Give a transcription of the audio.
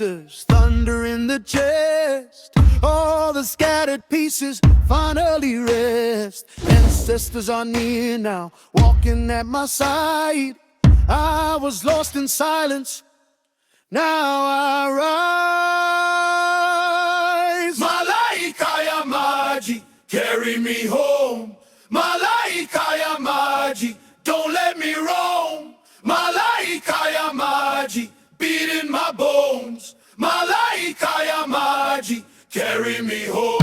ancestors, thunder in the chest. All the scattered pieces finally rest. Ancestors are near now, walking at my side. I was lost in silence, now I rise. Malaika ya maji, carry me home. Malaika ya maji, don't let me roam. Malaika ya maji, beat in my bones. Malaika ya maji, carry me home.